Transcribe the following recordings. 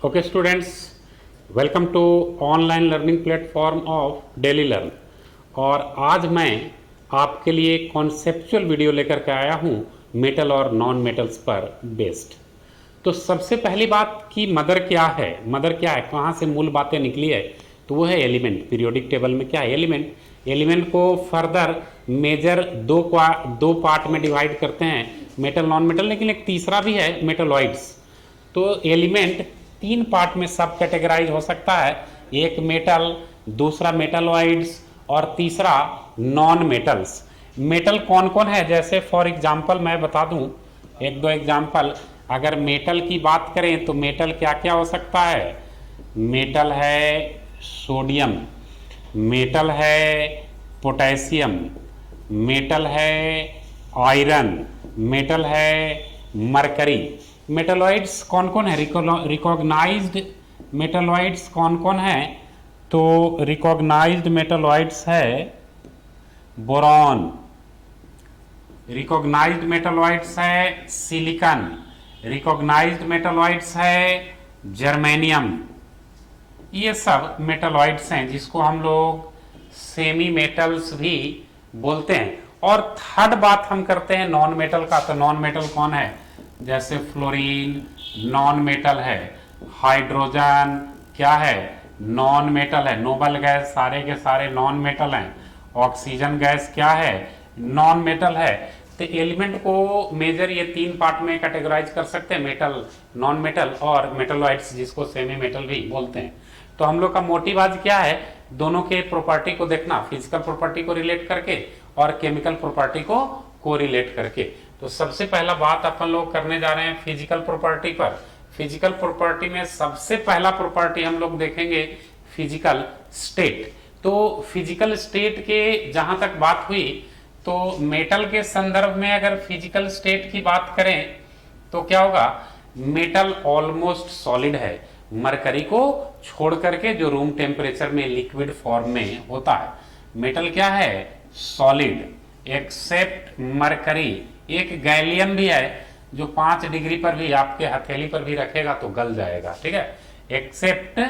Okay students, welcome to online learning platform of daily learn. और आज मैं आपके लिए कॉन्सेप्चुअल वीडियो लेकर के आया हूँ मेटल और नॉन मेटल्स पर बेस्ड। तो सबसे पहली बात कि मदर क्या है, कहाँ से मूल बातें निकली है, तो वो है एलिमेंट। पीरियोडिक टेबल में क्या है? एलिमेंट को फर्दर मेजर दो पार्ट में डिवाइड करते हैं, मेटल नॉन मेटल, लेकिन एक तीसरा भी है, मेटलॉइड्स। तो एलिमेंट तीन पार्ट में सब कैटेगराइज हो सकता है, एक मेटल, दूसरा मेटलॉइड्स और तीसरा नॉन मेटल्स। मेटल कौन कौन है, जैसे फॉर एग्जांपल मैं बता दूं एक दो एग्जांपल। अगर मेटल की बात करें तो मेटल क्या क्या हो सकता है? मेटल है सोडियम, मेटल है पोटेशियम, मेटल है आयरन, मेटल है मरकरी। मेटलॉइड्स कौन कौन है? रिकॉग्नाइज्ड मेटलॉइड्स कौन कौन है? तो रिकॉग्नाइज्ड मेटलॉइड्स है बोरॉन, रिकॉग्नाइज्ड मेटलॉइड्स है सिलिकॉन, रिकॉग्नाइज्ड मेटलॉइड्स है जर्मेनियम। ये सब मेटलॉइड्स हैं जिसको हम लोग सेमी मेटल्स भी बोलते हैं। और थर्ड बात हम करते हैं नॉन मेटल का। तो नॉन मेटल कौन है? जैसे फ्लोरीन नॉन मेटल है, हाइड्रोजन क्या है? नॉन मेटल है, नोबल गैस सारे के सारे नॉन मेटल हैं, ऑक्सीजन गैस क्या है? नॉन मेटल है। तो एलिमेंट को मेजर ये तीन पार्ट में कैटेगराइज कर सकते हैं, मेटल, नॉन मेटल और मेटलॉइड्स जिसको सेमी मेटल भी बोलते हैं। तो हम लोग का मोटिव आज क्या है? दोनों के प्रॉपर्टी को देखना, फिजिकल प्रॉपर्टी को रिलेट करके और केमिकल प्रॉपर्टी को कोरिलेट करके। तो सबसे पहला बात अपन लोग करने जा रहे हैं फिजिकल प्रॉपर्टी पर। फिजिकल प्रॉपर्टी में सबसे पहला प्रॉपर्टी हम लोग देखेंगे फिजिकल स्टेट। तो फिजिकल स्टेट के जहां तक बात हुई, तो मेटल के संदर्भ में अगर फिजिकल स्टेट की बात करें तो क्या होगा? मेटल ऑलमोस्ट सॉलिड है, मरकरी को छोड़ करके, जो रूम टेम्परेचर में लिक्विड फॉर्म में होता है। मेटल क्या है? Solid except mercury. एक गैलियम भी है जो 5 डिग्री पर भी आपके हथेली पर भी रखेगा तो गल जाएगा, ठीक है, एक्सेप्ट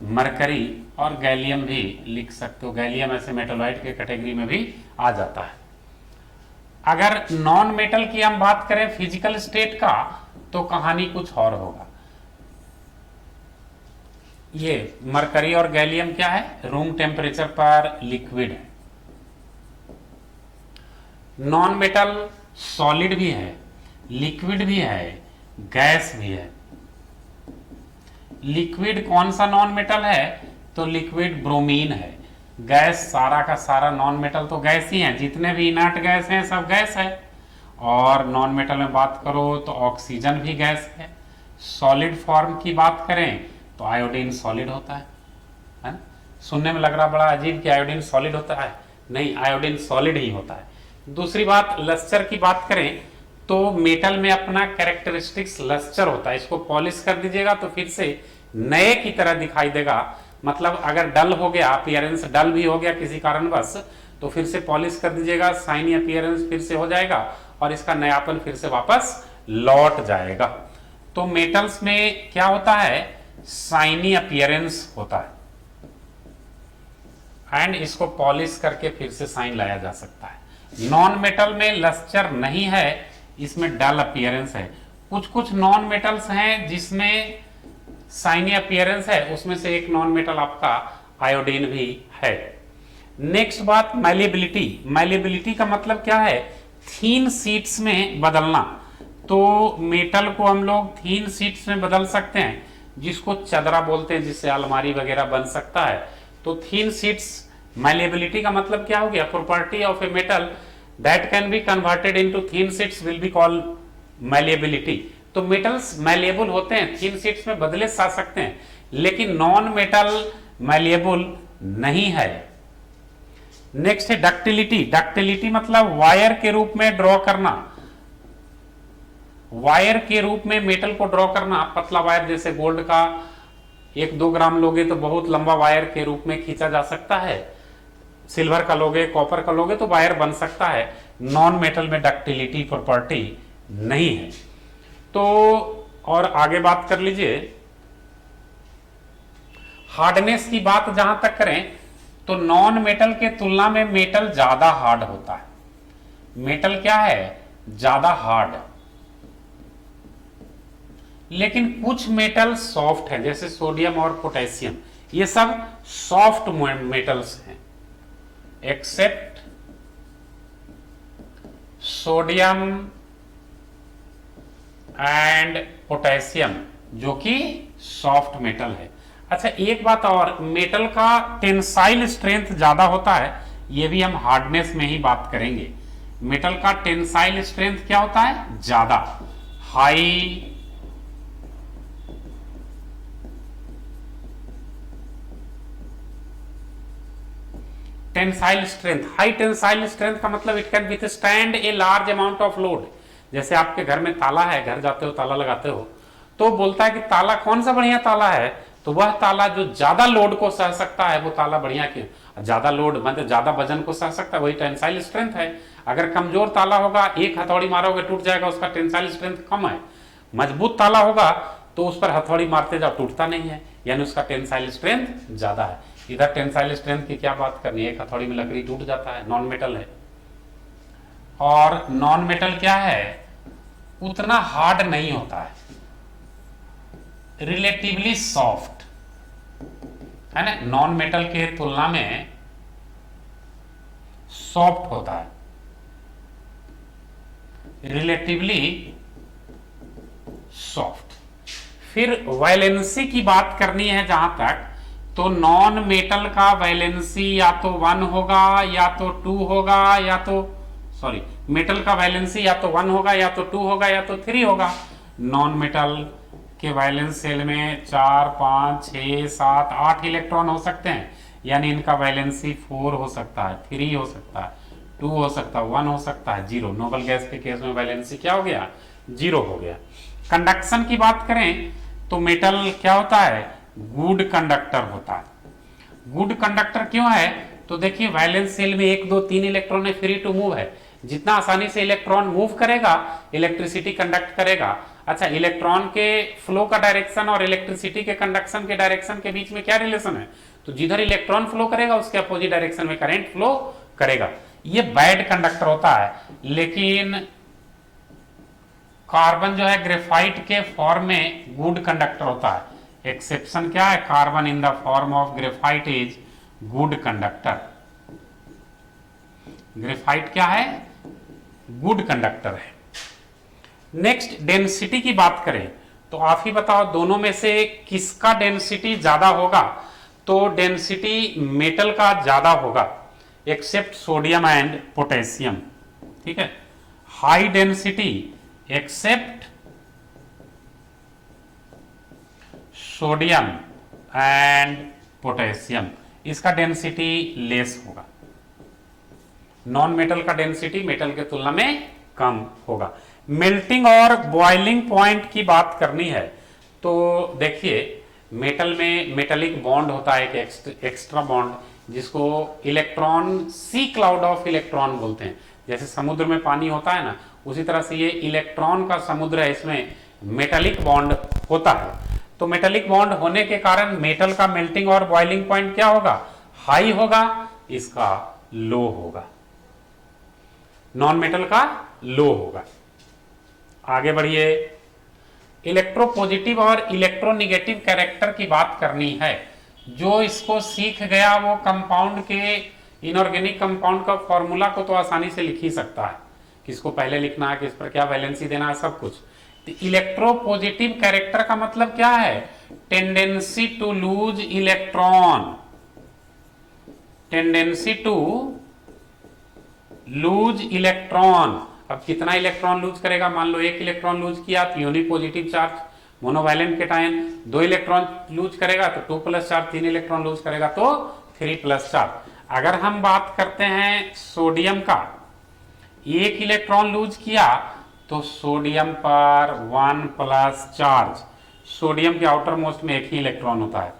मरकरी। और गैलियम भी लिख सकते हो, गैलियम ऐसे मेटलॉइड के कैटेगरी में भी आ जाता है। अगर नॉन मेटल की हम बात करें फिजिकल स्टेट का, तो कहानी कुछ और होगा। ये मरकरी और गैलियम क्या है? रूम टेम्परेचर पर लिक्विड है। नॉन मेटल सॉलिड भी है, लिक्विड भी है, गैस भी है। लिक्विड कौन सा नॉन मेटल है? तो लिक्विड ब्रोमीन है। गैस सारा का सारा नॉन मेटल तो गैस ही है, जितने भी इनर्ट गैस हैं सब गैस है। और नॉन मेटल में बात करो तो ऑक्सीजन भी गैस है। सॉलिड फॉर्म की बात करें तो आयोडीन सॉलिड होता है ना? सुनने में लग रहा बड़ा अजीब कि आयोडीन सॉलिड होता है, नहीं, आयोडीन सॉलिड ही होता है। दूसरी बात, लस्टर की बात करें तो मेटल में अपना कैरेक्टरिस्टिक्स लस्टर होता है। इसको पॉलिश कर दीजिएगा तो फिर से नए की तरह दिखाई देगा। मतलब अगर डल हो गया, अपीयरेंस डल भी हो गया किसी कारणवश, तो फिर से पॉलिश कर दीजिएगा, शाइनी अपीयरेंस फिर से हो जाएगा और इसका नयापन फिर से वापस लौट जाएगा। तो मेटल्स में क्या होता है? शाइनी अपीयरेंस होता है एंड इसको पॉलिश करके फिर से शाइन लाया जा सकता है। नॉन मेटल में लस्टर नहीं है, इसमें डल अपीयरेंस है। कुछ कुछ नॉन मेटल्स हैं जिसमें शाइनी अपीयरेंस है, उसमें से एक नॉन मेटल आपका आयोडीन भी है। नेक्स्ट बात, मैलिएबिलिटी। मैलिएबिलिटी का मतलब क्या है? थीन शीट्स में बदलना। तो मेटल को हम लोग थीन शीट्स में बदल सकते हैं, जिसको चदरा बोलते हैं, जिससे अलमारी वगैरह बन सकता है। तो थीन शीट्स, मैलिएबिलिटी का मतलब क्या हो गया? Property of a metal that can be converted into thin sheets will be called malleability. तो मेटल्स मैलिएबल होते हैं, थीन शीट्स में बदले जा सकते हैं, लेकिन नॉन मेटल मैलिएबल नहीं है। नेक्स्ट है डक्टिलिटी। डक्टिलिटी मतलब वायर के रूप में ड्रॉ करना। वायर के रूप में मेटल को ड्रॉ करना। पतला वायर, जैसे गोल्ड का 1-2 ग्राम लोगे तो बहुत लंबा वायर के रूप में खींचा जा सकता है। सिल्वर का लोगे, कॉपर का लोगे तो वायर बन सकता है। नॉन मेटल में डक्टिलिटी प्रॉपर्टी नहीं है। तो और आगे बात कर लीजिए, हार्डनेस की बात जहां तक करें तो नॉन मेटल के तुलना में मेटल ज्यादा हार्ड होता है। मेटल क्या है, ज्यादा हार्ड। लेकिन कुछ मेटल सॉफ्ट है, जैसे सोडियम और पोटेशियम, ये सब सॉफ्ट मेटल्स हैं, एक्सेप्ट सोडियम एंड पोटेशियम, जो कि सॉफ्ट मेटल है। अच्छा एक बात और, मेटल का टेंसाइल स्ट्रेंथ ज्यादा होता है, ये भी हम हार्डनेस में ही बात करेंगे। मेटल का टेंसाइल स्ट्रेंथ क्या होता है, ज्यादा, high tensile strength. High tensile strength का मतलब it can withstand a large amount of load. जैसे आपके घर में ताला है, घर जाते हो ताला लगाते हो, तो बोलता है कि ताला कौन सा बढ़िया ताला है, तो वह ताला जो ज्यादा लोड को सह सकता है वो ताला बढ़िया क्यों। ज्यादा लोड मतलब ज्यादा वजन को सह सकता है, वही टेंसाइल स्ट्रेंथ है। अगर कमजोर ताला होगा, एक हथौड़ी मारोगे टूट जाएगा, उसका टेंसाइल स्ट्रेंथ कम है। मजबूत ताला होगा तो उस पर हथौड़ी मारते जाओ, टूटता नहीं है, यानी उसका टेंसाइल स्ट्रेंथ ज्यादा है। इधर टेंसाइल स्ट्रेंथ की क्या बात करनी है, एक हथौड़ी में लकड़ी टूट जाता है, नॉन मेटल है। और नॉन मेटल क्या है, उतना हार्ड नहीं होता है, रिलेटिवली सॉफ्ट है ना, नॉन मेटल के तुलना में सॉफ्ट होता है, रिलेटिवली सॉफ्ट। फिर वैलेंसी की बात करनी है जहां तक, तो नॉन मेटल का वैलेंसी या तो 1 होगा या तो 2 होगा, या तो सॉरी मेटल का वैलेंसी या तो 1 होगा या तो 2 होगा या तो 3 होगा। नॉन मेटल के वैलेंस शेल में 4 5 6 7 8 इलेक्ट्रॉन हो सकते हैं, यानी इनका वैलेंसी 4 हो सकता है, 3 हो सकता है, 2 हो सकता है, 1 हो सकता है, 0। नोबल गैस के केस में वैलेंसी क्या हो गया, 0 हो गया। कंडक्शन की बात करें तो मेटल क्या होता है, गुड कंडक्टर होता है। गुड कंडक्टर क्यों है, तो देखिए वैलेंस शेल में 1 2 3 इलेक्ट्रॉन है, फ्री टू मूव है, जितना आसानी से इलेक्ट्रॉन मूव करेगा इलेक्ट्रिसिटी कंडक्ट करेगा। अच्छा इलेक्ट्रॉन के फ्लो का डायरेक्शन और इलेक्ट्रिसिटी के कंडक्शन के डायरेक्शन के बीच में क्या रिलेशन है, तो जिधर इलेक्ट्रॉन फ्लो करेगा उसके अपोजिट डायरेक्शन में करंट फ्लो करेगा। ये बैड कंडक्टर होता है। लेकिन कार्बन जो है ग्रेफाइट के फॉर्म में गुड कंडक्टर होता है। एक्सेप्शन क्या है, carbon in the form of graphite is good conductor. Graphite क्या है, गुड कंडक्टर है। नेक्स्ट डेंसिटी की बात करें तो आप ही बताओ दोनों में से किसका डेंसिटी ज्यादा होगा, तो डेंसिटी मेटल का ज्यादा होगा, एक्सेप्ट सोडियम एंड पोटेशियम, ठीक है। High density except sodium and potassium, इसका डेंसिटी लेस होगा। नॉन मेटल का डेंसिटी मेटल के तुलना में कम होगा। मेल्टिंग और बॉइलिंग पॉइंट की बात करनी है तो देखिए मेटल में मेटेलिक बॉन्ड होता है, एक एक्स्ट्रा बॉन्ड जिसको electron sea cloud of electron बोलते हैं। जैसे समुद्र में पानी होता है ना, उसी तरह से ये इलेक्ट्रॉन का समुद्र है, इसमें मेटेलिक बॉन्ड होता है। तो मेटेलिक बॉन्ड होने के कारण मेटल का मेल्टिंग और बॉइलिंग पॉइंट क्या होगा, हाई होगा, इसका लो होगा, नॉन मेटल का लो होगा। आगे बढ़िए, इलेक्ट्रोपॉजिटिव और इलेक्ट्रोनिगेटिव कैरेक्टर की बात करनी है। जो इसको सीख गया वो कंपाउंड के, इनऑर्गेनिक कंपाउंड का फॉर्मूला को तो आसानी से लिख ही सकता है, किसको पहले लिखना है, किस पर क्या वैलेंसी देना है, सब कुछ। तो इलेक्ट्रोपॉजिटिव कैरेक्टर का मतलब क्या है, tendency to lose electron, tendency to lose electron. अब कितना इलेक्ट्रॉन लूज करेगा, मान लो 1 इलेक्ट्रॉन लूज किया तो unipositive charge, monovalent cation. 2 electron lose करेगा तो 2 प्लस चार्ज, 3 इलेक्ट्रॉन लूज करेगा तो 3 प्लस चार्ज। अगर हम बात करते हैं सोडियम का, 1 इलेक्ट्रॉन लूज किया तो सोडियम पर 1 प्लस चार्ज, सोडियम के आउटर मोस्ट में 1 ही इलेक्ट्रॉन होता है।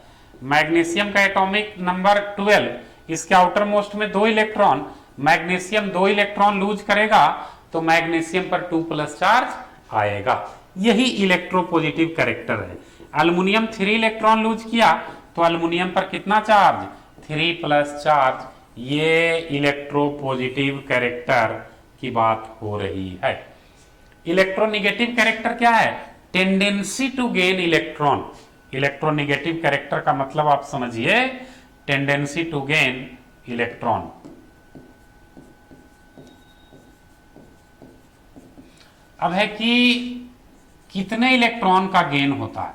मैग्नीशियम का एटॉमिक नंबर 12, इसके आउटर मोस्ट में 2 इलेक्ट्रॉन, मैग्नीशियम 2 इलेक्ट्रॉन लूज करेगा तो मैग्नीशियम पर 2 प्लस चार्ज आएगा। यही इलेक्ट्रोपॉजिटिव कैरेक्टर है। एल्युमिनियम 3 इलेक्ट्रॉन लूज किया तो अल्युमिनियम पर कितना चार्ज, 3 प्लस चार्ज। ये इलेक्ट्रोपॉजिटिव कैरेक्टर की बात हो रही है। इलेक्ट्रोनेगेटिव कैरेक्टर क्या है, tendency to gain electron. Electronegative character का मतलब आप समझिए टेंडेंसी टू गेन इलेक्ट्रॉन। अब है कि कितने इलेक्ट्रॉन का गेन होता है,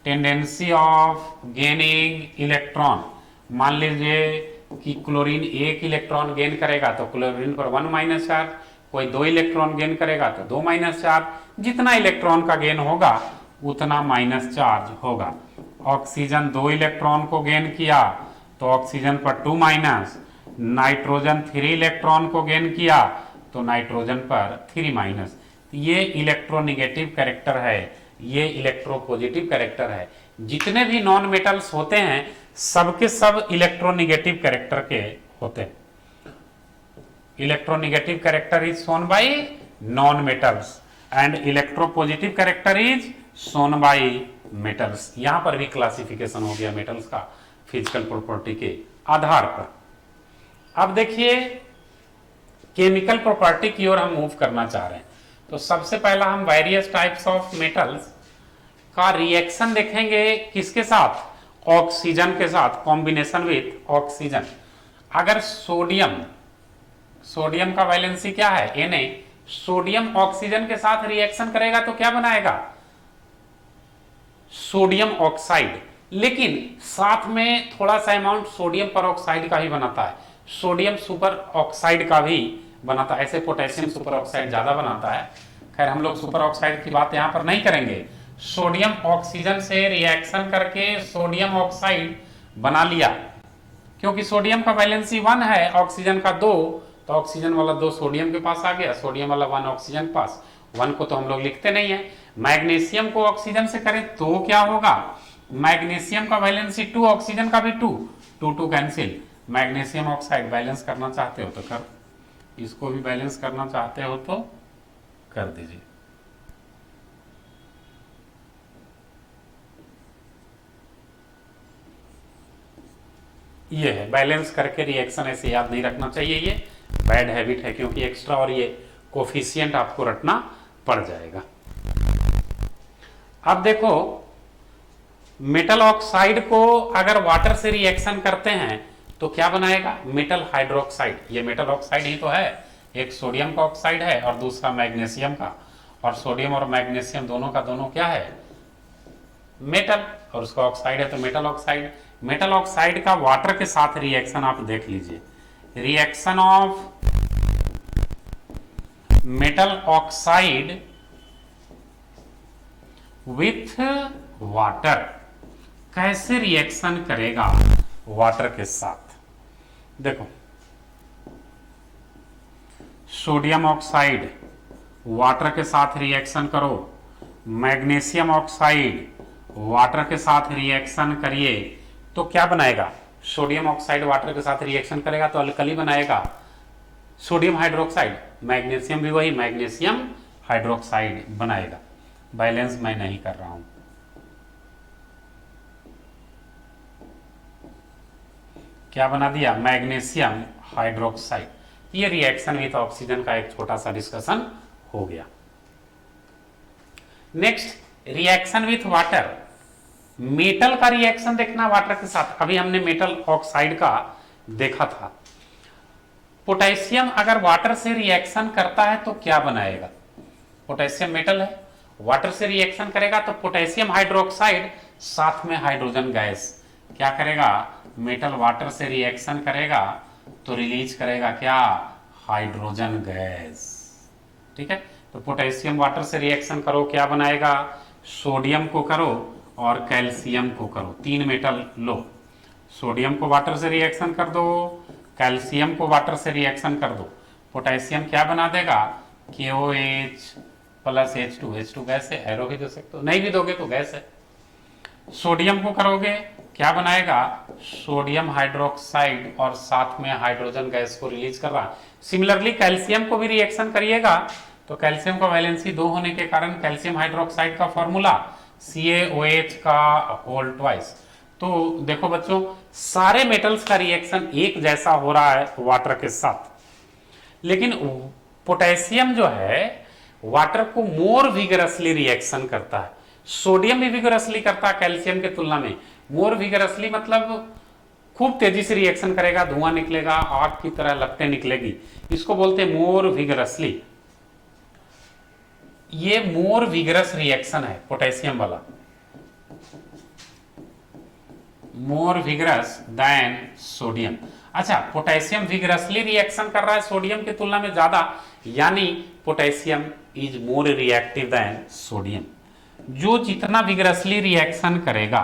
टेंडेंसी ऑफ गेनिंग इलेक्ट्रॉन। मान लीजिए कि क्लोरीन 1 इलेक्ट्रॉन गेन करेगा तो क्लोरीन पर 1 माइनस चार्ज, कोई 2 इलेक्ट्रॉन गेन करेगा तो 2 माइनस चार्ज। जितना इलेक्ट्रॉन का गेन होगा उतना माइनस चार्ज होगा। ऑक्सीजन 2 इलेक्ट्रॉन को गेन किया तो ऑक्सीजन पर 2 माइनस, नाइट्रोजन 3 इलेक्ट्रॉन को गेन किया तो नाइट्रोजन पर 3 माइनस। ये इलेक्ट्रोनेगेटिव कैरेक्टर है, ये इलेक्ट्रोपॉजिटिव कैरेक्टर है। जितने भी नॉन मेटल्स होते हैं सबके सब इलेक्ट्रोनेगेटिव कैरेक्टर के होते हैं। Electronegative character is shown by non metals and electropositive character is shown by metals. यहां पर भी क्लासिफिकेशन हो गया मेटल्स का फिजिकल प्रॉपर्टी के आधार पर। अब देखिए केमिकल प्रॉपर्टी की ओर हम मूव करना चाह रहे हैं, तो सबसे पहला हम वेरियस टाइप्स ऑफ मेटल्स का रिएक्शन देखेंगे किसके साथ, ऑक्सीजन के साथ, कॉम्बिनेशन विथ ऑक्सीजन। अगर सोडियम का वैलेंसी क्या है, Na, सोडियम ऑक्सीजन के साथ रिएक्शन करेगा तो क्या बनाएगा, सोडियम ऑक्साइड। लेकिन साथ में थोड़ा सा अमाउंट सोडियम पर ऑक्साइड का ही बनाता है, सोडियम सुपर ऑक्साइड का भी बनाता है। ऐसे पोटेशियम सुपर ऑक्साइड ज्यादा बनाता है। खैर हम लोग सुपर ऑक्साइड की बात यहां पर नहीं करेंगे। सोडियम ऑक्सीजन से रिएक्शन करके सोडियम ऑक्साइड बना लिया, क्योंकि सोडियम का वैलेंसी 1 है, ऑक्सीजन का 2, तो ऑक्सीजन वाला 2 सोडियम के पास आ गया, सोडियम वाला 1 ऑक्सीजन के पास। 1 को तो हम लोग लिखते नहीं है। मैग्नीशियम को ऑक्सीजन से करें तो क्या होगा, मैग्नीशियम का वैलेंसी 2, ऑक्सीजन का भी 2, 2 कैंसिल। मैग्नीशियम ऑक्साइड बैलेंस करना चाहते हो तो कर, इसको भी बैलेंस करना चाहते हो तो कर दीजिए। ये है बैलेंस करके रिएक्शन, ऐसे याद नहीं रखना चाहिए, ये बैड हैबिट है, क्योंकि एक्स्ट्रा और ये कोफिशिएंट आपको रटना पड़ जाएगा। अब देखो मेटल ऑक्साइड को अगर वाटर से रिएक्शन करते हैं तो क्या बनाएगा, मेटल हाइड्रोक्साइड। ये मेटल ऑक्साइड ही तो है, एक सोडियम का ऑक्साइड है और दूसरा मैग्नीशियम का, और सोडियम और मैग्नीशियम दोनों का दोनों क्या है, मेटल, और उसका ऑक्साइड है तो मेटल ऑक्साइड। मेटल ऑक्साइड का वाटर के साथ रिएक्शन आप देख लीजिए, reaction of metal oxide with water, कैसे रिएक्शन करेगा वाटर के साथ। देखो सोडियम ऑक्साइड वाटर के साथ रिएक्शन करो, मैग्नीशियम ऑक्साइड वाटर के साथ रिएक्शन करिए तो क्या बनाएगा, सोडियम ऑक्साइड वाटर के साथ रिएक्शन करेगा तो अल्कली बनाएगा, सोडियम हाइड्रोक्साइड। मैग्नीशियम भी वही मैग्नीशियम हाइड्रोक्साइड बनाएगा। बैलेंस मैं नहीं कर रहा हूं, क्या बना दिया, मैग्नीशियम हाइड्रोक्साइड। ये रिएक्शन विथ ऑक्सीजन का एक छोटा सा डिस्कशन हो गया। Next reaction with water, metal का रिएक्शन देखना वाटर के साथ। अभी हमने मेटल ऑक्साइड का देखा था। पोटेशियम अगर वाटर से रिएक्शन करता है तो क्या बनाएगा, पोटेशियम मेटल है, वाटर से रिएक्शन करेगा तो पोटेशियम हाइड्रोक्साइड साथ में हाइड्रोजन गैस क्या करेगा, मेटल वाटर से रिएक्शन करेगा तो रिलीज करेगा क्या, हाइड्रोजन गैस। ठीक है, तो पोटेशियम वाटर से रिएक्शन करो क्या बनाएगा, सोडियम को करो और कैल्शियम को करो, 3 मेटल लो, सोडियम को वाटर से रिएक्शन कर दो, कैल्शियम को वाटर से रिएक्शन कर दो, पोटेशियम क्या बना देगा, KOH प्लस H2 गैस है, एरो भी दे सकते हो, नहीं भी दोगे तो गैस है। सोडियम को करोगे क्या बनाएगा, सोडियम हाइड्रोक्साइड और साथ में हाइड्रोजन गैस को रिलीज कर रहा। सिमिलरली कैल्शियम को भी रिएक्शन करिएगा तो कैल्शियम का वैलेंसी 2 होने के कारण कैल्शियम हाइड्रोक्साइड का फॉर्मूला CaOH का होल ट्वाइस। तो तो देखो बच्चों, सारे मेटल्स का रिएक्शन एक जैसा हो रहा है वाटर के साथ, लेकिन पोटेशियम जो है वाटर को मोर विगरसली रिएक्शन करता है। सोडियम भी विगरसली करता है कैल्शियम के तुलना में। मोर विगरसली मतलब खूब तेजी से रिएक्शन करेगा, धुआं निकलेगा, आग की तरह लपटें निकलेगी, इसको बोलते हैं मोर विगरसली। ये मोर विगरस रिएक्शन है पोटेशियम वाला, मोर विगरस देन सोडियम। अच्छा, पोटेशियम विगरसली रिएक्शन कर रहा है सोडियम की तुलना में ज्यादा, यानी potassium is more reactive then sodium. जो जितना विगरसली रिएक्शन करेगा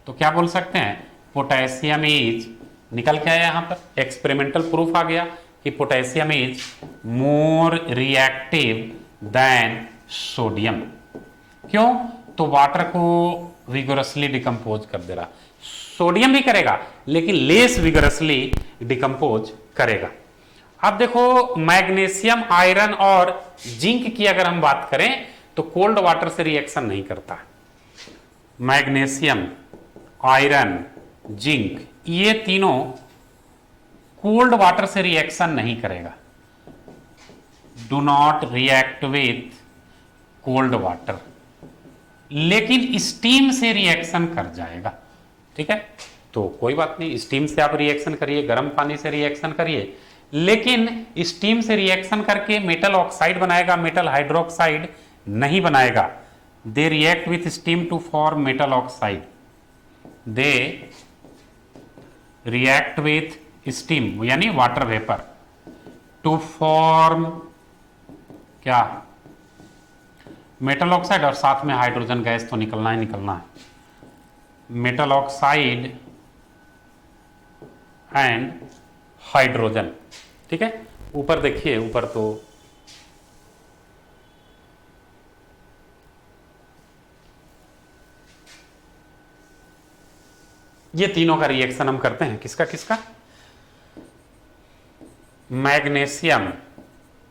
तो क्या बोल सकते हैं, पोटेशियम इज, निकल के आया यहां पर एक्सपेरिमेंटल प्रूफ आ गया कि potassium is more reactive then sodium. क्यों? तो वाटर को विगरसली डिकम्पोज कर दे रहा। सोडियम भी करेगा लेकिन लेस विगरसली डिकम्पोज करेगा। अब देखो, मैग्नीशियम, आयरन और जिंक की अगर हम बात करें तो कोल्ड वाटर से रिएक्शन नहीं करता। मैग्नीशियम, आयरन, जिंक, ये तीनों कोल्ड वाटर से रिएक्शन नहीं करेगा। Do not react with cold water, लेकिन स्टीम से रिएक्शन कर जाएगा। ठीक है, तो कोई बात नहीं, स्टीम से आप रिएक्शन करिए, गर्म पानी से रिएक्शन करिए, लेकिन स्टीम से रिएक्शन करके मेटल ऑक्साइड बनाएगा, मेटल हाइड्रोक्साइड नहीं बनाएगा। They react with steam to form metal oxide, they react with steam यानी वाटर वेपर टू फॉर्म क्या, मेटल ऑक्साइड, और साथ में हाइड्रोजन गैस तो निकलना ही निकलना है। Metal oxide and hydrogen. ठीक है, ऊपर देखिए, ऊपर तो ये तीनों का रिएक्शन हम करते हैं। किसका किसका? मैग्नीशियम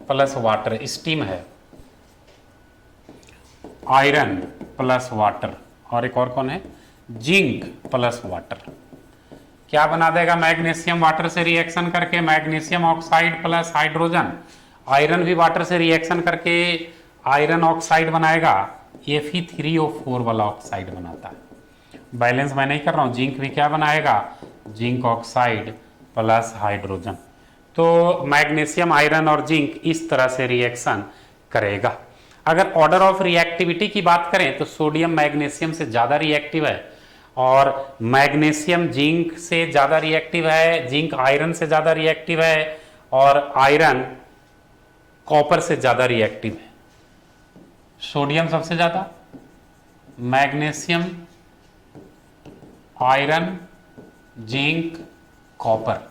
प्लस वाटर, स्टीम है, आयरन प्लस वाटर, और एक और कौन है, जिंक प्लस वाटर। क्या बना देगा मैग्नीशियम वाटर से रिएक्शन करके, magnesium oxide plus hydrogen. Iron भी वाटर से रिएक्शन करके आयरन ऑक्साइड बनाएगा, Fe3O4 वाला ऑक्साइड बनाता है। बैलेंस मैं नहीं कर रहा हूं, जिंक भी क्या बनाएगा, जिंक ऑक्साइड प्लस हाइड्रोजन। तो मैग्नीशियम, आयरन और जिंक इस तरह से रिएक्शन करेगा। अगर ऑर्डर ऑफ रिएक्टिविटी की बात करें तो सोडियम मैग्नीशियम से ज्यादा रिएक्टिव है, और मैग्नीशियम जिंक से ज्यादा रिएक्टिव है, जिंक आयरन से ज्यादा रिएक्टिव है, और आयरन कॉपर से ज्यादा रिएक्टिव है। सोडियम सबसे ज्यादा, magnesium, iron, zinc, copper.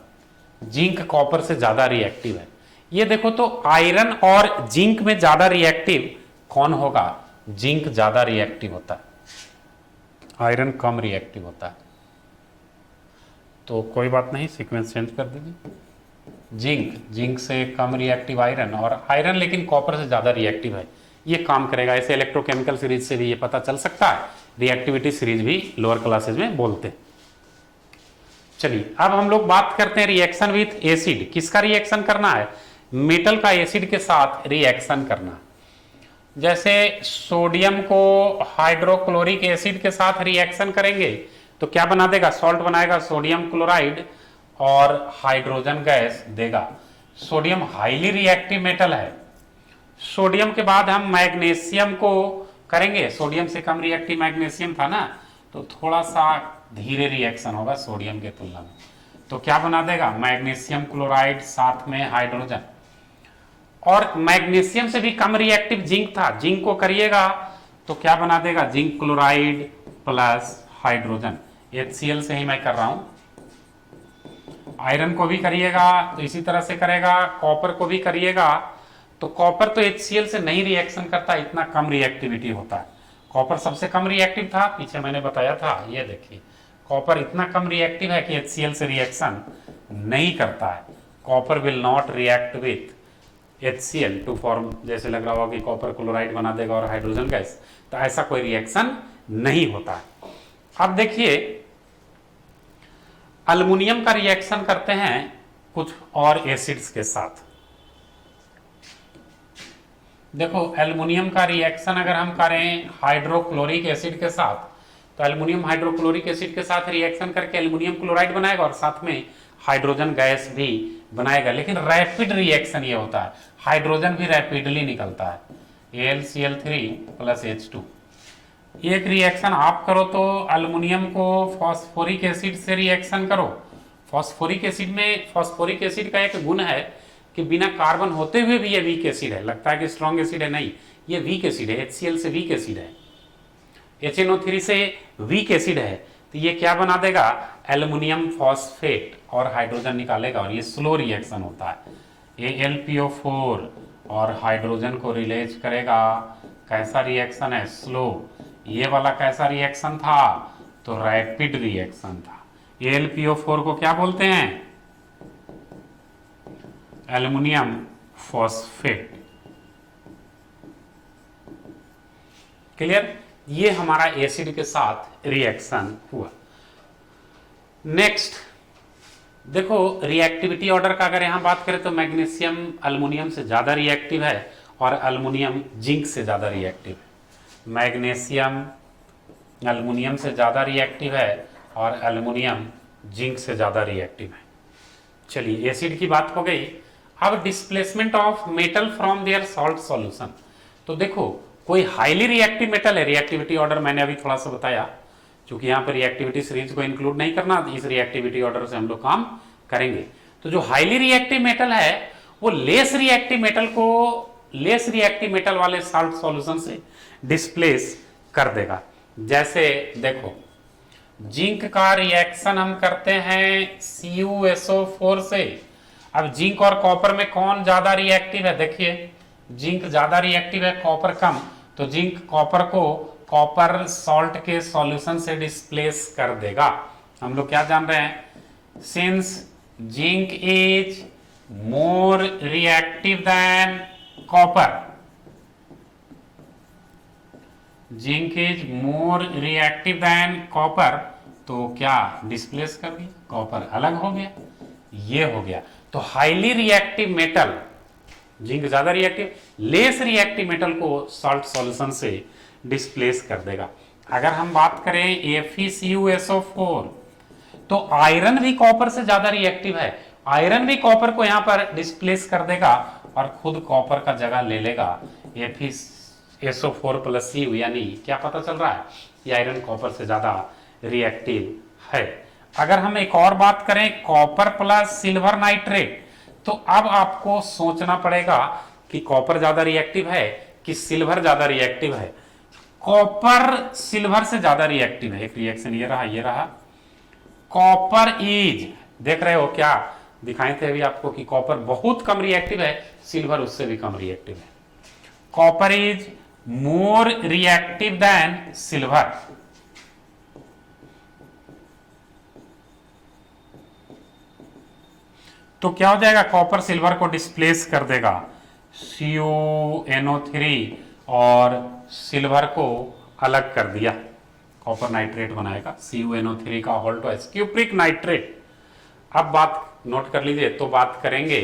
Zinc copper से ज्यादा रिएक्टिव है। ये देखो तो आयरन और जिंक में ज्यादा रिएक्टिव कौन होगा, जिंक ज्यादा रिएक्टिव होता है, आयरन कम रिएक्टिव होता है। तो कोई बात नहीं, सीक्वेंस चेंज कर दीजिए। जिंक से कम रिएक्टिव आयरन, और आयरन लेकिन कॉपर से ज्यादा रिएक्टिव है। ये काम करेगा। ऐसे इलेक्ट्रोकेमिकल सीरीज से भी ये पता चल सकता है, रिएक्टिविटी सीरीज भी लोअर क्लासेज में बोलते हैं। चलिए अब हम लोग बात करते हैं रिएक्शन विथ एसिड। किसका रिएक्शन करना है, मेटल का एसिड के साथ रिएक्शन करना। जैसे सोडियम को हाइड्रोक्लोरिक एसिड के साथ रिएक्शन करेंगे तो क्या बना देगा, सॉल्ट बनाएगा, सोडियम क्लोराइड और हाइड्रोजन गैस देगा। सोडियम हाईली रिएक्टिव मेटल है। सोडियम के बाद हम मैग्नीशियम को करेंगे, सोडियम से कम रिएक्टिव मैग्नीशियम था ना, तो थोड़ा सा धीरे रिएक्शन होगा सोडियम के तुलना में। तो क्या बना देगा, मैग्नीशियम क्लोराइड साथ में हाइड्रोजन। और मैग्नीशियम से भी कम रिएक्टिव जिंक था, जिंक को करिएगा तो क्या बना देगा, zinc chloride plus hydrogen. HCl से ही मैं कर रहा हूं। आयरन को भी करिएगा तो इसी तरह से करेगा, कॉपर को भी करिएगा तो कॉपर तो HCl से नहीं रिएक्शन करता, इतना कम रिएक्टिविटी होता है। कॉपर सबसे कम रिएक्टिव था, पीछे मैंने बताया था, ये देखिए कॉपर इतना कम रिएक्टिव है कि HCl से रिएक्शन नहीं करता है। Copper will not react with HCl to form, जैसे लग रहा होगा कि कॉपर क्लोराइड बना देगा और हाइड्रोजन गैस, तो ऐसा कोई रिएक्शन नहीं होता है। अब देखिए अल्युमिनियम का रिएक्शन करते हैं कुछ और एसिड्स के साथ। देखो एल्युमिनियम का रिएक्शन अगर हम करें हाइड्रोक्लोरिक एसिड के साथ, तो एल्युमिनियम हाइड्रोक्लोरिक एसिड के साथ रिएक्शन करके एल्युमिनियम क्लोराइड बनाएगा और साथ में हाइड्रोजन गैस भी बनाएगा, लेकिन रैपिड रिएक्शन ये होता है, हाइड्रोजन भी रैपिडली निकलता है, AlCl3 प्लस H2। एक रिएक्शन आप करो तो एल्युमिनियम को फॉस्फोरिक एसिड से रिएक्शन करो। फॉस्फोरिक एसिड में, फॉस्फोरिक एसिड का एक गुण है कि बिना कार्बन होते हुए भी ये वीक एसिड है, लगता है कि स्ट्रॉन्ग एसिड है, नहीं, ये वीक एसिड है, HCl से वीक एसिड है, HNO3 से वीक एसिड है, तो ये क्या बना देगा, एल्युमिनियम फॉस्फेट और हाइड्रोजन निकालेगा और ये स्लो रिएक्शन होता है। AlPO4 और हाइड्रोजन को रिलीज करेगा, कैसा रिएक्शन है, स्लो। ये वाला कैसा रिएक्शन था, तो रैपिड रिएक्शन था। AlPO4 को क्या बोलते हैं, एल्युमिनियम फॉस्फेट। क्लियर, ये हमारा एसिड के साथ रिएक्शन हुआ। नेक्स्ट देखो रिएक्टिविटी ऑर्डर का अगर यहां बात करें तो मैग्नीशियम एल्युमिनियम से ज्यादा रिएक्टिव है और एल्युमिनियम जिंक से ज्यादा रिएक्टिव है। मैग्नीशियम एल्युमिनियम से ज्यादा रिएक्टिव है और एल्युमिनियम जिंक से ज्यादा रिएक्टिव है। चलिए एसिड की बात हो गई। अब displacement of metal from their salt solution. तो देखो कोई हाईली रिएक्टिव मेटल है, रिएक्टिविटी ऑर्डर मैंने अभी थोड़ा सा बताया, क्योंकि यहाँ पर रिएक्टिविटी सीरीज को इंक्लूड नहीं करना, इस रिएक्टिविटी ऑर्डर से हम लोग काम करेंगे। तो जो हाईली रिएक्टिव मेटल है वो लेस रिएक्टिव मेटल को लेस रिएक्टिव मेटल वाले सॉल्ट सॉल्यूशन से डिस्प्लेस कर देगा। जैसे देखो जिंक का रिएक्शन हम करते हैं CuSO4 से। अब जिंक और कॉपर में कौन ज्यादा रिएक्टिव है, देखिए जिंक ज्यादा रिएक्टिव है, कॉपर कम, तो जिंक कॉपर को कॉपर सॉल्ट के सॉल्यूशन से डिस्प्लेस कर देगा। हम लोग क्या जान रहे हैं, since zinc is more reactive than copper, zinc is more reactive than copper, तो क्या डिस्प्लेस कर दिया, कॉपर अलग हो गया, ये हो गया। तो हाईली रिएक्टिव मेटल, जिंक ज्यादा रिएक्टिव, लेस रिएक्टिव मेटल को सॉल्ट सॉल्यूशन से डिस्प्लेस कर देगा। अगर हम बात करें FeCuSO4, तो आयरन भी कॉपर से ज्यादा रिएक्टिव है, आयरन भी कॉपर को यहां पर डिस्प्लेस कर देगा और खुद कॉपर का जगह ले लेगा FeSO4 प्लस Cu, यानी क्या पता चल रहा है, ये आयरन कॉपर से ज्यादा रिएक्टिव है। अगर हम एक और बात करें कॉपर प्लस सिल्वर नाइट्रेट, तो अब आपको सोचना पड़ेगा कि कॉपर ज्यादा रिएक्टिव है कि सिल्वर ज्यादा रिएक्टिव है। कॉपर सिल्वर से ज्यादा रिएक्टिव है। एक रिएक्शन ये रहा, ये रहा, कॉपर इज, देख रहे हो क्या दिखाए थे अभी आपको कि कॉपर बहुत कम रिएक्टिव है, सिल्वर उससे भी कम रिएक्टिव है। Copper is more reactive then silver. तो क्या हो जाएगा, कॉपर सिल्वर को डिस्प्लेस कर देगा, CuNO3 और सिल्वर को अलग कर दिया, कॉपर नाइट्रेट बनाएगा, CuNO3 का होल ट्वाइस क्यूप्रिक नाइट्रेट। अब बात नोट कर लीजिए, तो बात करेंगे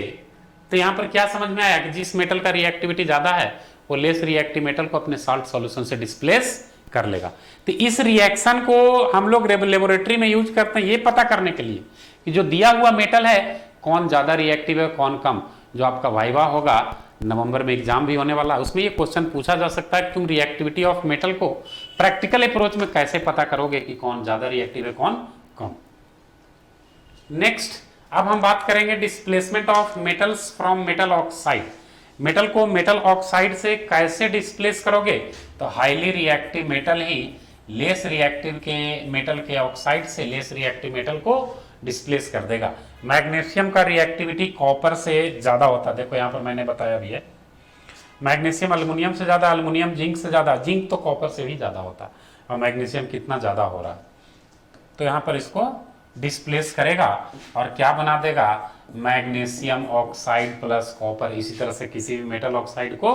तो यहां पर क्या समझ में आया कि जिस मेटल का रिएक्टिविटी ज्यादा है वो लेस रिएक्टिव मेटल को अपने सॉल्ट सॉल्यूशन से डिस्प्लेस कर लेगा। तो इस रिएक्शन को हम लोग लेबोरेटरी में यूज करते हैं ये पता करने के लिए कि जो दिया हुआ मेटल है कौन ज्यादा रिएक्टिव है कौन कम। जो आपका वाइवा होगा नवंबर में एग्जाम भी होने वाला है, उसमें ये क्वेश्चन पूछा जा सकता है कि तुम रिएक्टिविटी ऑफ मेटल को प्रैक्टिकल अप्रोच में कैसे पता करोगे कि कौन ज्यादा रिएक्टिव है कौन कम। नेक्स्ट अब हम बात करेंगे displacement of metals from metal oxide. Metal को मेटल ऑक्साइड से कैसे डिस्प्लेस करोगे, तो हाईली रिएक्टिव मेटल ही लेस रिएक्टिव के मेटल के ऑक्साइड से लेस रिएक्टिव मेटल को डिस्प्लेस कर देगा। मैग्नीशियम का रिएक्टिविटी कॉपर से ज्यादा होता है, देखो यहां पर मैंने बताया भी है, मैग्नीशियम एल्युमिनियम से ज्यादा, एल्युमिनियम जिंक से ज्यादा, जिंक तो कॉपर से भी ज्यादा होता है, और मैग्नीशियम कितना ज्यादा हो रहा है, तो यहां पर इसको डिस्प्लेस करेगा और क्या बना देगा, मैग्नीशियम ऑक्साइड प्लस कॉपर। इसी तरह से किसी भी मेटल ऑक्साइड को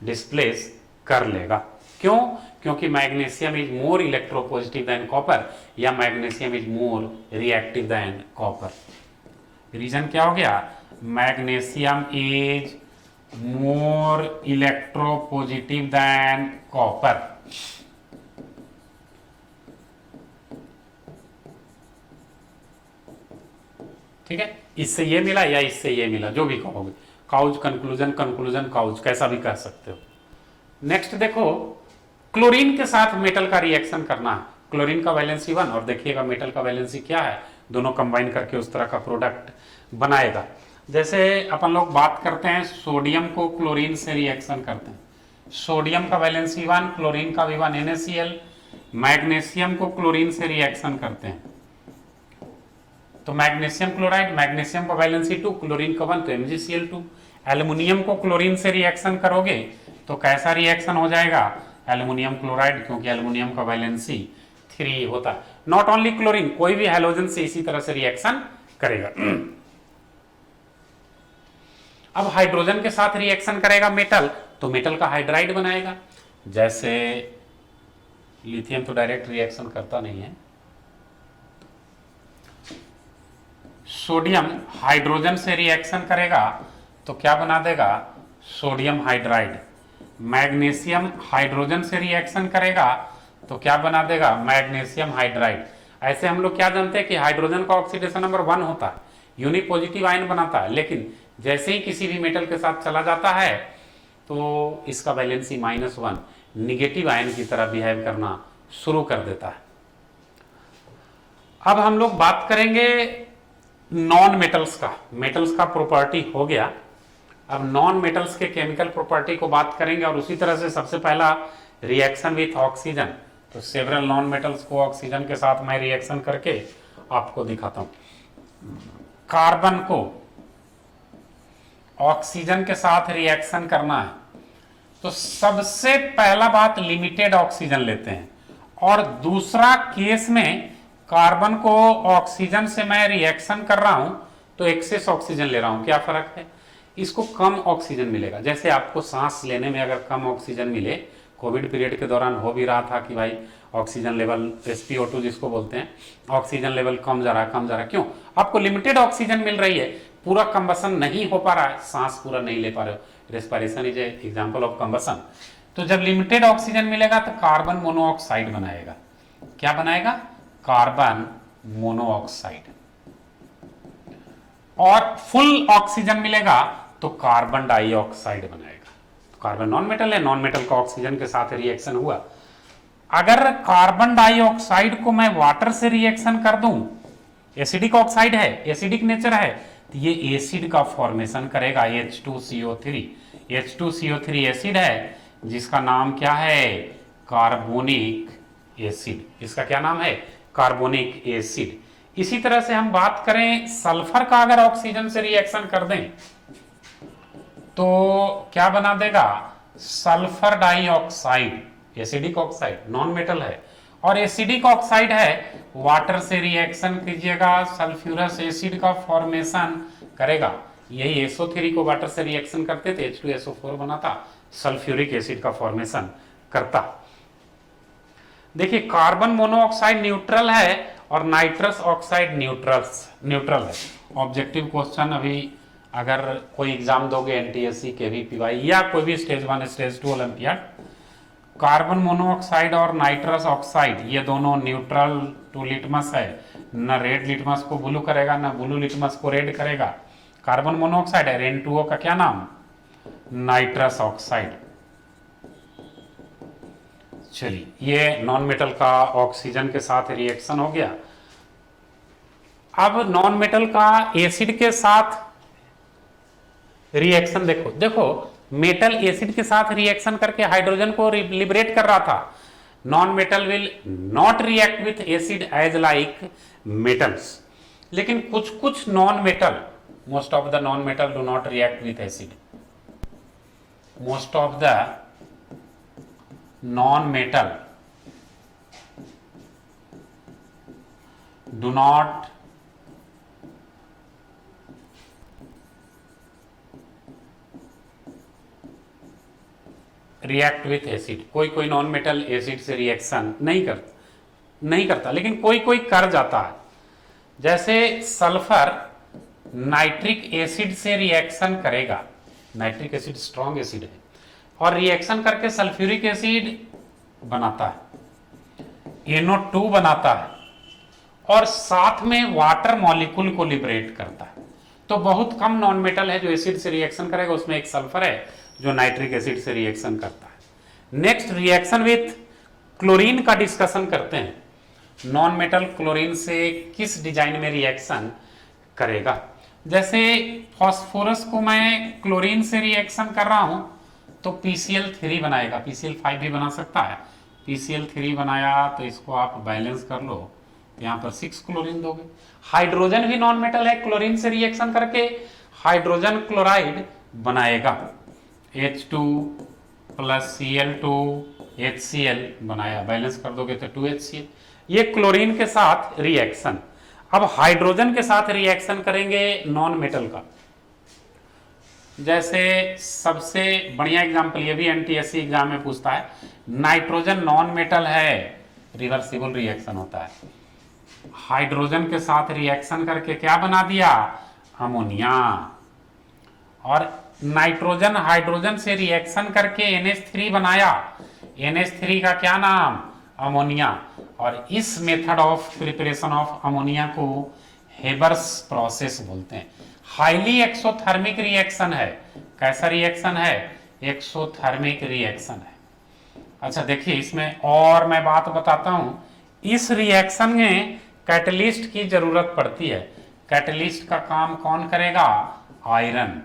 डिस्प्लेस कर लेगा। क्यों, क्योंकि magnesium is more electropositive than copper या magnesium is more reactive than copper. Reason क्या हो गया? Magnesium is more electropositive than copper. ठीक है, इससे ये मिला या इससे ये मिला, जो भी कहोगे, काउज कंक्लूजन, कंक्लूजन काउज, कैसा भी कह सकते हो। नेक्स्ट देखो, क्लोरीन के साथ मेटल का रिएक्शन करना है। क्लोरीन का वैलेंसी 1 और देखिएगा मेटल का वैलेंसी क्या है, दोनों कंबाइन करके उस तरह का प्रोडक्ट बनाएगा। जैसे अपन लोग बात करते हैं सोडियम को क्लोरीन से रिएक्शन करते हैं, सोडियम का वैलेंसी 1, क्लोरीन का भी 1, NaCl। मैग्नीशियम को क्लोरीन से रिएक्शन करते हैं तो मैग्नीशियम क्लोराइड, मैग्नीशियम का वैलेंसी 2, क्लोरीन का 1 तो MgCl2। एल्युमिनियम को क्लोरीन से रिएक्शन करोगे तो कैसा रिएक्शन हो जाएगा? एल्युमिनियम क्लोराइड, क्योंकि एल्युमिनियम का वैलेंसी 3 होता है। नॉट ओनली क्लोरीन, कोई भी हैलोजन से इसी तरह से रिएक्शन करेगा। अब हाइड्रोजन के साथ रिएक्शन करेगा मेटल, तो मेटल का हाइड्राइड बनाएगा। जैसे लिथियम तो डायरेक्ट रिएक्शन करता नहीं है, सोडियम हाइड्रोजन से रिएक्शन करेगा तो क्या बना देगा? Sodium hydride. मैग्नीशियम हाइड्रोजन से रिएक्शन करेगा तो क्या बना देगा? Magnesium hydride. ऐसे हम लोग क्या जानते हैं कि हाइड्रोजन का ऑक्सीडेशन नंबर 1 होता है, यूनिक पॉजिटिव आयन बनाता है, लेकिन जैसे ही किसी भी मेटल के साथ चला जाता है तो इसका वैलेंसी -1 निगेटिव आयन की तरह बिहेव करना शुरू कर देता है। अब हम लोग बात करेंगे नॉन मेटल्स का। मेटल्स का प्रॉपर्टी हो गया, अब नॉन मेटल्स के केमिकल प्रॉपर्टी को बात करेंगे। और उसी तरह से सबसे पहला रिएक्शन विथ ऑक्सीजन, तो सेवरल नॉन मेटल्स को ऑक्सीजन के साथ मैं रिएक्शन करके आपको दिखाता हूं। कार्बन को ऑक्सीजन के साथ रिएक्शन करना है तो सबसे पहला बात लिमिटेड ऑक्सीजन लेते हैं, और दूसरा केस में कार्बन को ऑक्सीजन से मैं रिएक्शन कर रहा हूं तो एक्सेस ऑक्सीजन ले रहा हूं। क्या फर्क है? इसको कम ऑक्सीजन मिलेगा। जैसे आपको सांस लेने में अगर कम ऑक्सीजन मिले, कोविड पीरियड के दौरान हो भी रहा था कि भाई ऑक्सीजन लेवल SpO2 जिसको बोलते हैं, ऑक्सीजन लेवल कम जा रहा है, कम जा रहा है। क्यों? आपको लिमिटेड ऑक्सीजन मिल रही है, पूरा कंबसन नहीं हो पा रहा है, सांस पूरा नहीं ले पा रहे हो। Respiration is a example of combustion. तो जब लिमिटेड ऑक्सीजन मिलेगा तो कार्बन मोनोऑक्साइड बनाएगा। क्या बनाएगा? Carbon monoxide. और फुल ऑक्सीजन मिलेगा तो कार्बन डाइऑक्साइड बनाएगा। तो कार्बन नॉन मेटल है, नॉन मेटल का ऑक्सीजन के साथ रिएक्शन हुआ। अगर कार्बन डाइऑक्साइड को मैं वाटर से रिएक्शन कर दूं, एसिडिक ऑक्साइड है, एसिडिक नेचर है, तो ये एसिड का फॉर्मेशन करेगा, H2CO3। H2CO3 एसिड है जिसका नाम क्या है? Carbonic acid. इसका क्या नाम है? Carbonic acid. इसी तरह से हम बात करें सल्फर का, अगर ऑक्सीजन से रिएक्शन कर दें तो क्या बना देगा? Sulphur dioxide. Acidic oxide, non metal है, और एसिडिक ऑक्साइड है, वाटर से रिएक्शन कीजिएगा, सल्फ्यूरस एसिड का फॉर्मेशन करेगा। यही SO3 को वाटर से रिएक्शन करते थे, H2SO4 बनाता, सल्फ्यूरिक एसिड का फॉर्मेशन करता। देखिए, कार्बन मोनोऑक्साइड न्यूट्रल है और नाइट्रस ऑक्साइड न्यूट्रल है। ऑब्जेक्टिव क्वेश्चन अभी अगर कोई एग्जाम दोगे NTSC के VPY या कोई भी stage 1 stage 2 olympiad, carbon monoxide और नाइट्रस ऑक्साइड ये दोनों न्यूट्रल टू लिटमस है। न रेड लिटमस को ब्लू करेगा, न ब्लू लिटमस को रेड करेगा। कार्बन मोनोऑक्साइड है, N2O का क्या नाम? Nitrous oxide. चलिए, ये नॉन मेटल का ऑक्सीजन के साथ रिएक्शन हो गया। अब नॉन मेटल का एसिड के साथ रिएक्शन देखो, मेटल एसिड के साथ रिएक्शन करके हाइड्रोजन को लिबरेट कर रहा था। Non metal will not react with acid as like metals, लेकिन कुछ non metal, most of the non metal do not react with acid. Most of the non-metal do not react with acid. कोई कोई non metal acid से reaction नहीं करता, लेकिन कोई कोई कर जाता है। जैसे सल्फर नाइट्रिक एसिड से रिएक्शन करेगा, नाइट्रिक एसिड स्ट्रॉन्ग एसिड है, और रिएक्शन करके सल्फ्यूरिक एसिड बनाता है, NO2 बनाता है, और साथ में वाटर मॉलिक्यूल को लिबरेट करता है। तो बहुत कम नॉन मेटल है जो एसिड से रिएक्शन करेगा, उसमें एक सल्फर है जो नाइट्रिक एसिड से रिएक्शन करता है। नेक्स्ट रिएक्शन विथ क्लोरीन का डिस्कशन करते हैं। नॉन मेटल क्लोरीन से किस डिजाइन में रिएक्शन करेगा। जैसे फास्फोरस को मैं क्लोरीन से रिएक्शन कर रहा हूं तो PCl3 बनाएगा, PCl5 भी बना सकता है। PCl3 बनाया तो इसको आप बैलेंस कर लो, यहां पर 6 क्लोरीन दोगे। हाइड्रोजन भी नॉन मेटल है, क्लोरीन से रिएक्शन करके हाइड्रोजन क्लोराइड बनाएगा, H2 प्लस Cl2 HCl बनाया, बैलेंस कर दोगे तो 2HCl। ये क्लोरीन के साथ रिएक्शन। अब हाइड्रोजन के साथ रिएक्शन करेंगे नॉन मेटल का। जैसे सबसे बढ़िया एग्जांपल, ये भी NTSC एग्जाम में पूछता है, नाइट्रोजन नॉन मेटल है, रिवर्सिबल रिएक्शन होता है। हाइड्रोजन के साथ रिएक्शन करके क्या बना दिया, अमोनिया। और नाइट्रोजन हाइड्रोजन से रिएक्शन करके NH3 बनाया, NH3 का क्या नाम, अमोनिया। और इस method of preparation of ammonia को हेबर्स प्रोसेस बोलते हैं। हाईली एक्सोथर्मिक रिएक्शन है। कैसा रिएक्शन है, एक्सोथर्मिक रिएक्शन है। अच्छा देखिए, इसमें और मैं बात बताता हूं, इस रिएक्शन में कैटलिस्ट की जरूरत पड़ती है। कैटलिस्ट का काम कौन करेगा, आयरन।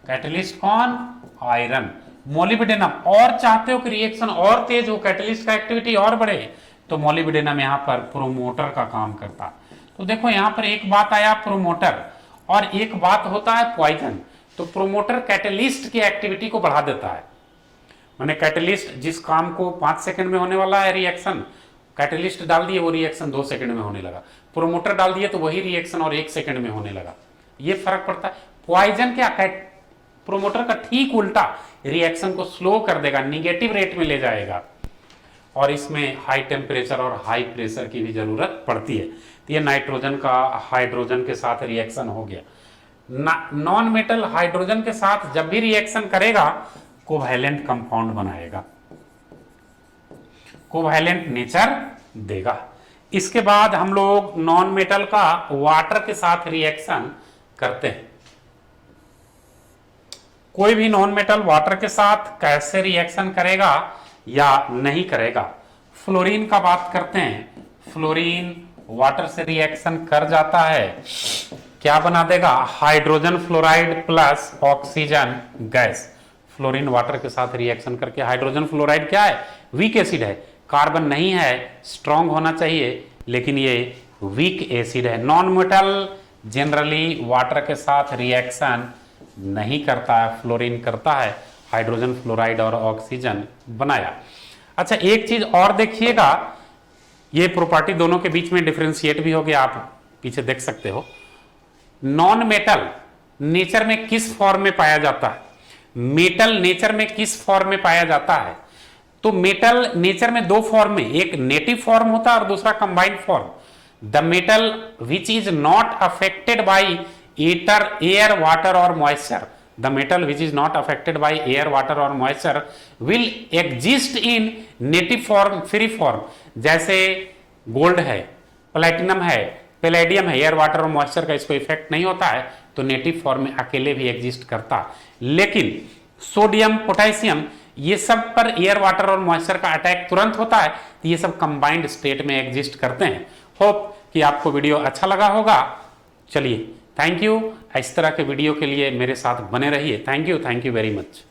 कैटलिस्ट कौन, आयरन। मोलिब्डेनम। और चाहते हो कि रिएक्शन और तेज हो, कैटलिस्ट का एक्टिविटी और बढ़े, तो मोलिब्डेनम यहां पर प्रोमोटर का काम करता है। तो देखो यहां पर एक बात आया प्रोमोटर, और एक बात होता है पॉइजन। तो प्रोमोटर कैटलिस्ट की एक्टिविटी को बढ़ा देता है। मैंने कैटलिस्ट जिस काम को 5 सेकंड में होने वाला है रिएक्शन, कैटलिस्ट डाल दिए, वो रिएक्शन 2 सेकंड में होने लगा। प्रोमोटर डाल दिए तो वही रिएक्शन और 1 सेकंड में होने लगा। ये फर्क पड़ता है। पॉइजन क्या, प्रोमोटर का ठीक उल्टा, रिएक्शन को स्लो कर देगा, निगेटिव रेट में ले जाएगा। और इसमें हाई टेम्परेचर और हाई प्रेशर की भी जरूरत पड़ती है। तो ये नाइट्रोजन का हाइड्रोजन के साथ रिएक्शन हो गया। नॉन मेटल हाइड्रोजन के साथ जब भी रिएक्शन करेगा कोवैलेंट कंपाउंड बनाएगा, कोवैलेंट नेचर देगा। इसके बाद हम लोग नॉन मेटल का वाटर के साथ रिएक्शन करते हैं। कोई भी नॉन मेटल वाटर के साथ कैसे रिएक्शन करेगा या नहीं करेगा। फ्लोरीन का बात करते हैं। फ्लोरीन वाटर से रिएक्शन कर जाता है, क्या बना देगा, hydrogen fluoride plus oxygen gas. Fluorine water के साथ रिएक्शन करके, हाइड्रोजन फ्लोराइड क्या है, वीक एसिड है, कार्बन नहीं है, स्ट्रांग होना चाहिए, लेकिन ये वीक एसिड है। नॉन मेटल जनरली वाटर के साथ रिएक्शन नहीं करता है, फ्लोरीन करता है। हाइड्रोजन फ्लोराइड और ऑक्सीजन बनाया। अच्छा एक चीज और देखिएगा, ये प्रॉपर्टी दोनों के बीच में डिफरेंशिएट भी हो गया, आप पीछे देख सकते हो। नॉन मेटल नेचर में किस फॉर्म में पाया जाता है, मेटल नेचर में किस फॉर्म में पाया जाता है। तो मेटल नेचर में 2 फॉर्म में, एक नेटिव फॉर्म होता है और दूसरा combined form. The metal which is not affected by air water और moisture, the metal which is not affected by air, water or moisture will exist in native form, free form। जैसे gold है, platinum है, palladium है, air water और moisture का इसको effect नहीं होता है, तो नेटिव फॉर्म में अकेले भी एग्जिस्ट करता। लेकिन सोडियम, पोटेशियम, ये सब पर एयर वाटर और मॉइस्चर का अटैक तुरंत होता है, तो ये सब कंबाइंड स्टेट में एग्जिस्ट करते हैं। होप कि आपको वीडियो अच्छा लगा होगा। चलिए थैंक यू। इस तरह के वीडियो के लिए मेरे साथ बने रहिए। Thank you very much.